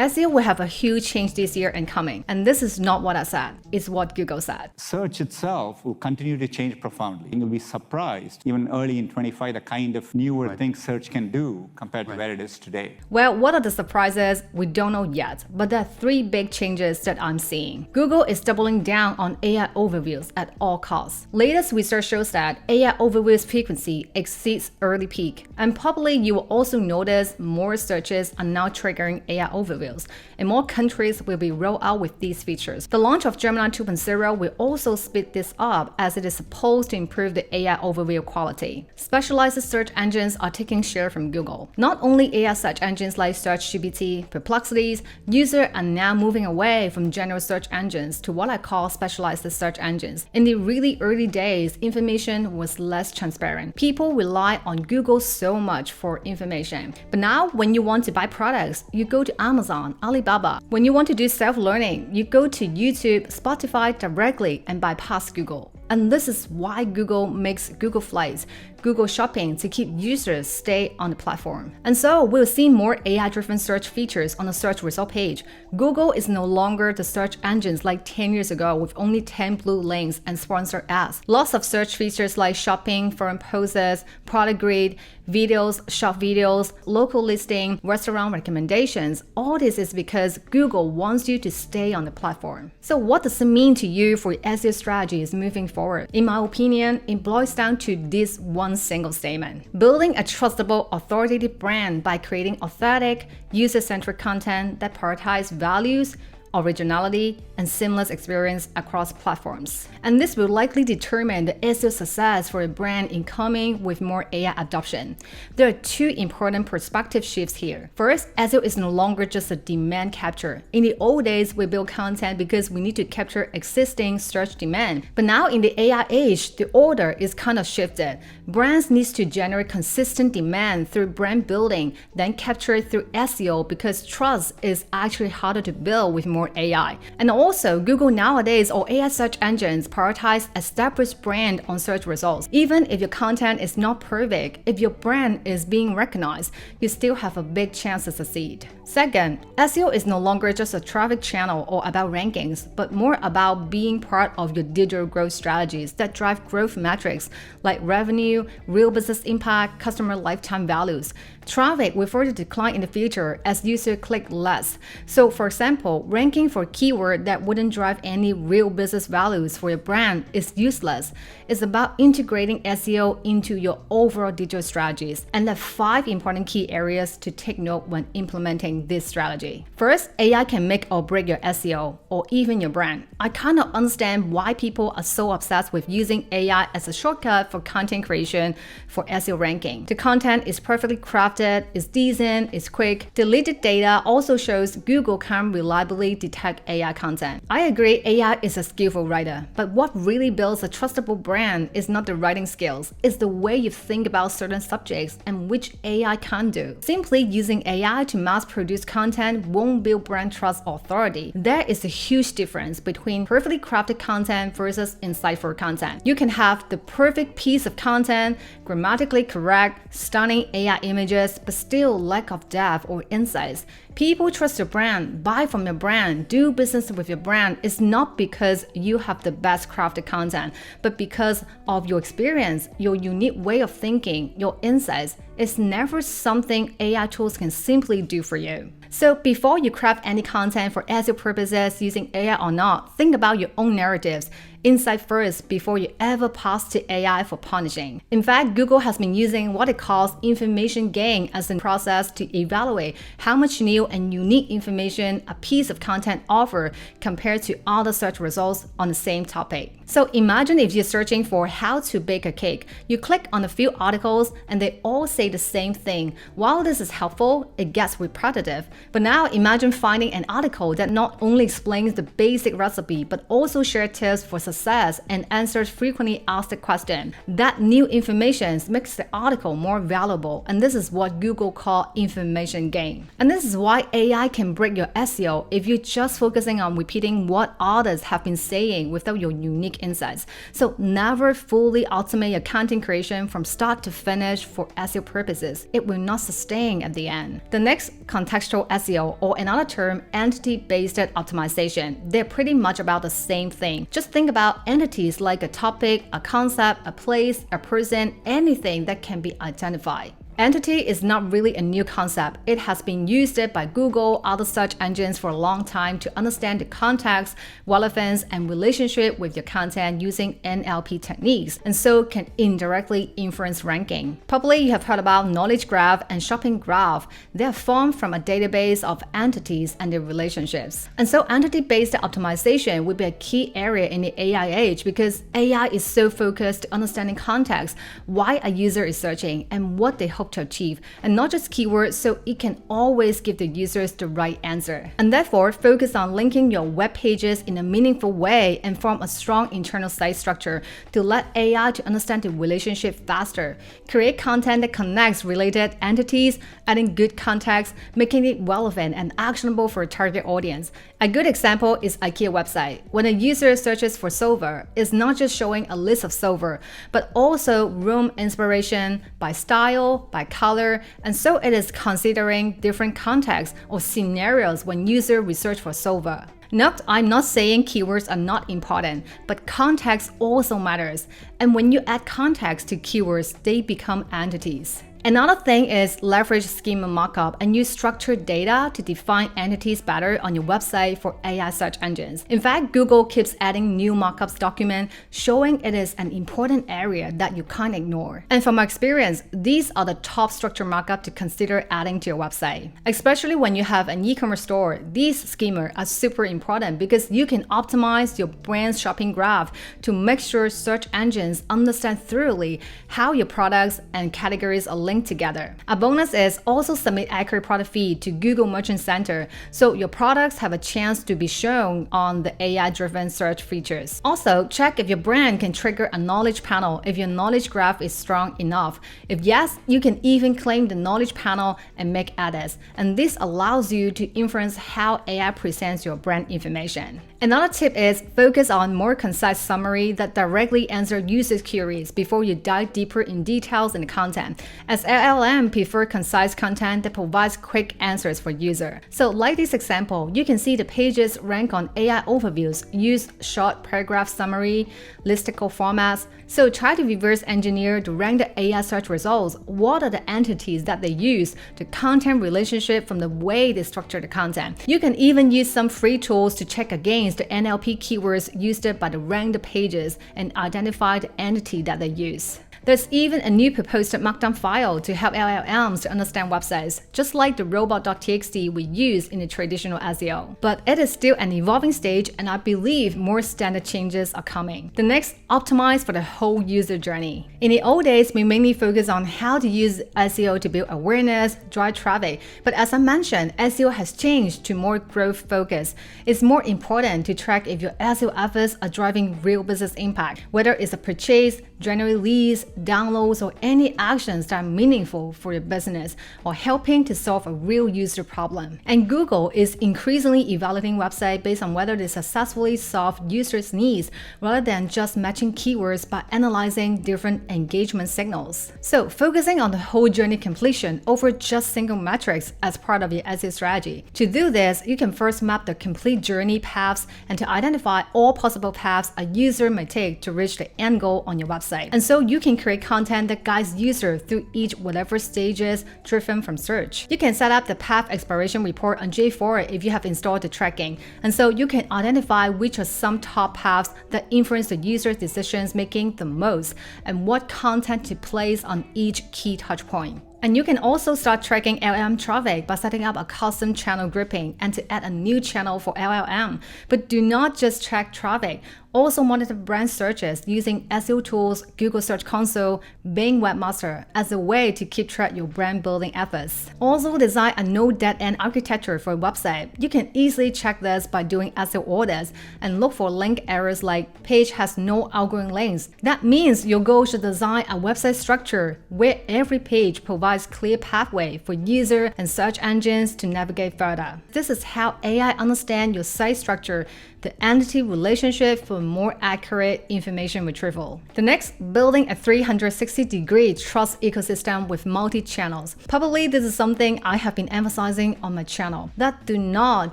SEO will have a huge change this year and coming. And this is not what I said, it's what Google said. Search itself will continue to change profoundly. You'll be surprised, even early in 25, the kind of newer things search can do compared to where it is today. Well, what are the surprises? We don't know yet, but there are 3 big changes that I'm seeing. Google is doubling down on AI overviews at all costs. Latest research shows that AI overviews frequency exceeds early peak. And probably you will also notice more searches are now triggering AI overviews, and more countries will be rolled out with these features. The launch of Gemini 2.0 will also speed this up, as it is supposed to improve the AI overview quality. Specialized search engines are taking share from Google. Not only AI search engines like SearchGPT, Perplexity, users are now moving away from general search engines to what I call specialized search engines. In the really early days, information was less transparent. People rely on Google so much for information. But now, when you want to buy products, you go to Amazon, Alibaba. When you want to do self-learning, you go to YouTube, Spotify directly and bypass Google. And this is why Google makes Google Flights, Google Shopping to keep users stay on the platform. And so we'll see more AI-driven search features on the search result page. Google is no longer the search engines like 10 years ago with only 10 blue links and sponsored ads. Lots of search features like shopping, forum poses, product grid, videos, short videos, local listing, restaurant recommendations. All this is because Google wants you to stay on the platform. So what does it mean to you for your SEO strategies moving forward? In my opinion, it boils down to this one single statement: building a trustable, authoritative brand by creating authentic, user-centric content that prioritizes values, originality, and seamless experience across platforms. And this will likely determine the SEO success for a brand in coming with more AI adoption. There are 2 important perspective shifts here. First, SEO is no longer just a demand capture. In the old days, we build content because we need to capture existing search demand. But now in the AI age, the order is kind of shifted. Brands need to generate consistent demand through brand building, then capture it through SEO, because trust is actually harder to build with more AI. And also, Google nowadays or AI search engines prioritize established brand on search results. Even if your content is not perfect, if your brand is being recognized, you still have a big chance to succeed. Second, SEO is no longer just a traffic channel or about rankings, but more about being part of your digital growth strategies that drive growth metrics like revenue, real business impact, customer lifetime values. Traffic will further decline in the future as users click less. So for example, ranking for keyword that wouldn't drive any real business values for your brand is useless. It's about integrating SEO into your overall digital strategies. And there are 5 important key areas to take note when implementing this strategy. First, AI can make or break your SEO or even your brand. I cannot understand why people are so obsessed with using AI as a shortcut for content creation for SEO ranking. The content is perfectly crafted, it's decent, it's quick. Deleted data also shows Google can reliably detect AI content. I agree AI is a skillful writer, but what really builds a trustable brand is not the writing skills, it's the way you think about certain subjects, and which AI can do. Simply using AI to mass produce content won't build brand trust or authority. There is a huge difference between perfectly crafted content versus insightful content. You can have the perfect piece of content, grammatically correct, stunning AI images, but still lack of depth or insights. People trust your brand, buy from your brand, do business with your brand is not because you have the best crafted content, but because of your experience, your unique way of thinking, your insights. It's never something AI tools can simply do for you. So before you craft any content for SEO purposes using AI or not, think about your own narratives. Insight first before you ever pass to AI for punishing. In fact, Google has been using what it calls information gain as a process to evaluate how much new and unique information a piece of content offers compared to other search results on the same topic. So imagine if you're searching for how to bake a cake. You click on a few articles and they all say the same thing. While this is helpful, it gets repetitive. But now imagine finding an article that not only explains the basic recipe, but also shares tips for success and answers frequently asked questions. That new information makes the article more valuable, and this is what Google calls information gain. And this is why AI can break your SEO if you're just focusing on repeating what others have been saying without your unique insights. So never fully automate your content creation from start to finish for SEO purposes. It will not sustain at the end. The next, contextual SEO, or another term, entity-based optimization. They're pretty much about the same thing. Just think about entities like a topic, a concept, a place, a person, anything that can be identified. Entity is not really a new concept. It has been used by Google, other search engines for a long time to understand the context, relevance, and relationship with your content using NLP techniques, and so can indirectly influence ranking. Probably you have heard about knowledge graph and shopping graph. They are formed from a database of entities and their relationships. And so entity-based optimization will be a key area in the AI age because AI is so focused on understanding context, why a user is searching, and what they hope to achieve, and not just keywords, so it can always give the users the right answer. And therefore, focus on linking your web pages in a meaningful way and form a strong internal site structure to let AI to understand the relationship faster. Create content that connects related entities, adding good context, making it relevant and actionable for a target audience. A good example is IKEA website. When a user searches for sofa, it's not just showing a list of sofa, but also room inspiration by style, by color, and so it is considering different contexts or scenarios when users research for sofa. Note, I'm not saying keywords are not important, but context also matters. And when you add context to keywords, they become entities. Another thing is leverage schema markup and use structured data to define entities better on your website for AI search engines. In fact, Google keeps adding new markups document, showing it is an important area that you can't ignore. And from my experience, these are the top structure markup to consider adding to your website. Especially when you have an e-commerce store, these schemas are super important because you can optimize your brand's shopping graph to make sure search engines understand thoroughly how your products and categories are linked together. A bonus is also submit accurate product feed to Google Merchant Center so your products have a chance to be shown on the AI-driven search features. Also, check if your brand can trigger a knowledge panel if your knowledge graph is strong enough. If yes, you can even claim the knowledge panel and make edits, and this allows you to influence how AI presents your brand information. Another tip is focus on more concise summary that directly answer users' queries before you dive deeper in details in the content, as LLM prefer concise content that provides quick answers for user. So like this example, you can see the pages rank on AI overviews, use short paragraph summary, listicle formats. So try to reverse engineer to rank the AI search results. What are the entities that they use, the content relationship from the way they structure the content. You can even use some free tools to check against the NLP keywords used by the ranked pages and identify the entity that they use. There's even a new proposed markdown file to help LLMs to understand websites, just like the robot.txt we use in the traditional SEO. But it is still an evolving stage, and I believe more standard changes are coming. The next, optimize for the whole user journey. In the old days, we mainly focus on how to use SEO to build awareness, drive traffic. But as I mentioned, SEO has changed to more growth focus. It's more important to track if your SEO efforts are driving real business impact, whether it's a purchase, generate leads, downloads, or any actions that are meaningful for your business or helping to solve a real user problem. And Google is increasingly evaluating websites based on whether they successfully solve users' needs rather than just matching keywords by analyzing different engagement signals. So focusing on the whole journey completion over just single metrics as part of your SEO strategy. To do this, you can first map the complete journey paths and to identify all possible paths a user may take to reach the end goal on your website. And so you can create content that guides users through each whatever stages driven from search. You can set up the path exploration report on J4 if you have installed the tracking. And so you can identify which are some top paths that influence the user's decisions making the most and what content to place on each key touch point. And you can also start tracking LLM traffic by setting up a custom channel grouping and to add a new channel for LLM. But do not just track traffic. Also monitor brand searches using SEO tools, Google Search Console, Bing Webmaster as a way to keep track of your brand building efforts. Also design a no dead-end architecture for a website. You can easily check this by doing SEO audits and look for link errors like page has no outgoing links. That means your goal should design a website structure where every page provides clear pathway for user and search engines to navigate further. This is how AI understands your site structure, the entity relationship for more accurate information retrieval. The next, building a 360-degree trust ecosystem with multi-channels. Probably this is something I have been emphasizing on my channel, that do not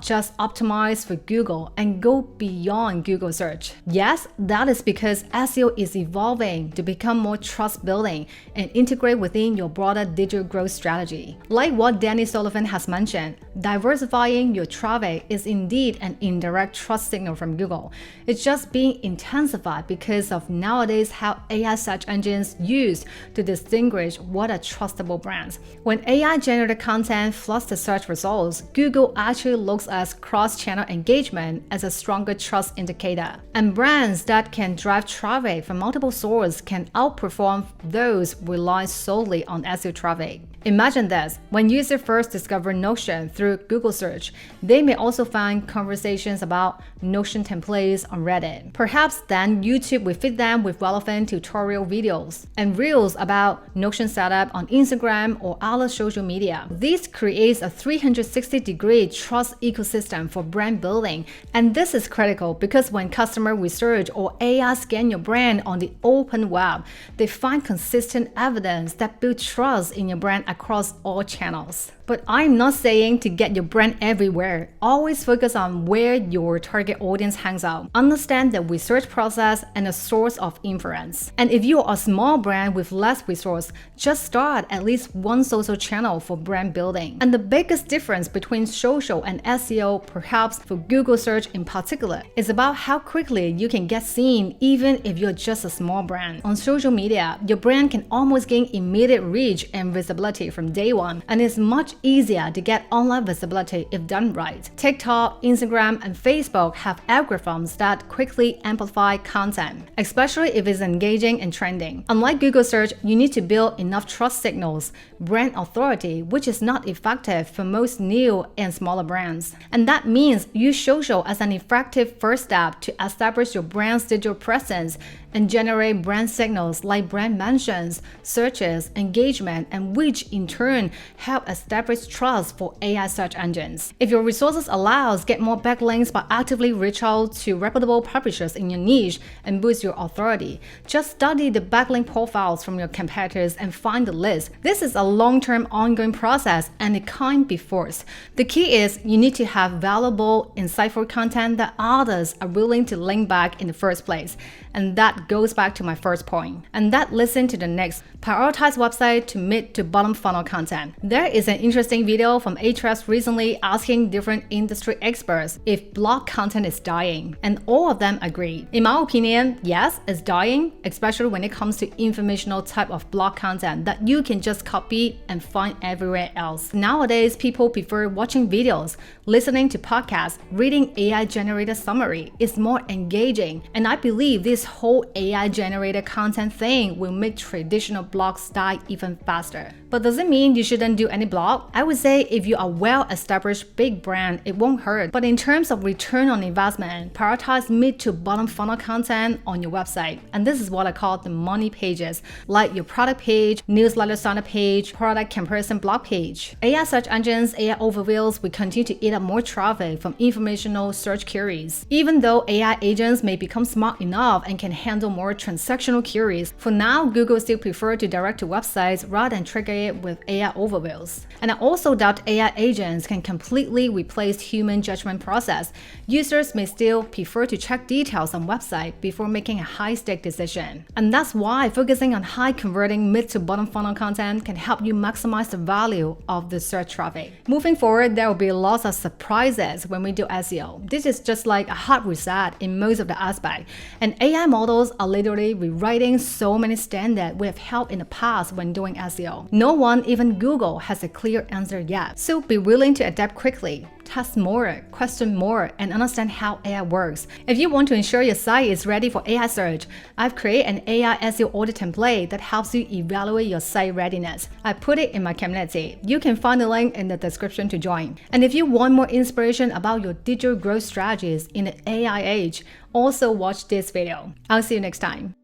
just optimize for Google and go beyond Google search. Yes, that is because SEO is evolving to become more trust-building and integrate within your broader digital growth strategy. Like what Danny Sullivan has mentioned, diversifying your traffic is indeed an indirect trust signal from Google. It's just being intensified because of nowadays how AI search engines use to distinguish what are trustable brands. When AI generated content floods the search results, Google actually looks at cross-channel engagement as a stronger trust indicator. And brands that can drive traffic from multiple sources can outperform those rely solely on SEO traffic. Imagine this, when users first discover Notion through Google search, they may also find conversations about Notion templates on Reddit. Perhaps then YouTube will feed them with relevant tutorial videos and reels about Notion setup on Instagram or other social media. This creates a 360-degree trust ecosystem for brand building, and this is critical because when customer research or AI scan your brand on the open web, they find consistent evidence that builds trust in your brand across all channels. But I'm not saying to get your brand everywhere. Always focus on where your target audience hangs out. Understand the research process and the source of inference. And if you are a small brand with less resource, just start at least one social channel for brand building. And the biggest difference between social and SEO, perhaps for Google search in particular, is about how quickly you can get seen even if you're just a small brand. On social media, your brand can almost gain immediate reach and visibility from day one, and it's much easier to get online visibility if done right. TikTok, Instagram, and Facebook have algorithms that quickly amplify content, especially if it's engaging and trending. Unlike Google search, you need to build enough trust signals, brand authority, which is not effective for most new and smaller brands. And that means use social as an effective first step to establish your brand's digital presence and generate brand signals like brand mentions, searches, engagement, and which in turn help establish trust for AI search engines. If your resources allows, get more backlinks by actively reach out to reputable publishers in your niche and boost your authority. Just study the backlink profiles from your competitors and find the list. This is a long-term ongoing process and it can't be forced. The key is you need to have valuable, insightful content that others are willing to link back in the first place. And that goes back to my first point. And that listen to the next. Prioritize website to mid to bottom funnel content. There is an interesting video from Ahrefs recently asking different industry experts if blog content is dying, and all of them agreed. In my opinion, yes, it's dying, especially when it comes to informational type of blog content that you can just copy and find everywhere else. Nowadays, people prefer watching videos, listening to podcasts, reading AI-generated summary. It's more engaging, and I believe this whole AI-generated content thing will make traditional blogs die even faster. But does it mean you shouldn't do any blog? I would say if you are well-established big brand, it won't hurt. But in terms of return on investment, prioritize mid to bottom funnel content on your website. And this is what I call the money pages, like your product page, newsletter sign-up page, product comparison blog page. AI search engines, AI overviews will continue to eat up more traffic from informational search queries. Even though AI agents may become smart enough and can handle more transactional queries, for now, Google still prefers to direct to websites rather than trigger it with AI overviews. And I also doubt AI agents can completely replace human judgment process. Users may still prefer to check details on website before making a high-stake decision. And that's why focusing on high-converting mid to bottom funnel content can help you maximize the value of the search traffic. Moving forward, there will be lots of surprises when we do SEO. This is just like a hard reset in most of the aspects. And AI models are literally rewriting so many standards we have held in the past when doing SEO. No one, even Google, has a clear answer yet. So be willing to adapt quickly. test more, question more, and understand how AI works. If you want to ensure your site is ready for AI search, I've created an AI SEO audit template that helps you evaluate your site readiness. I put it in my community. You can find the link in the description to join. And if you want more inspiration about your digital growth strategies in the AI age, also watch this video. I'll see you next time.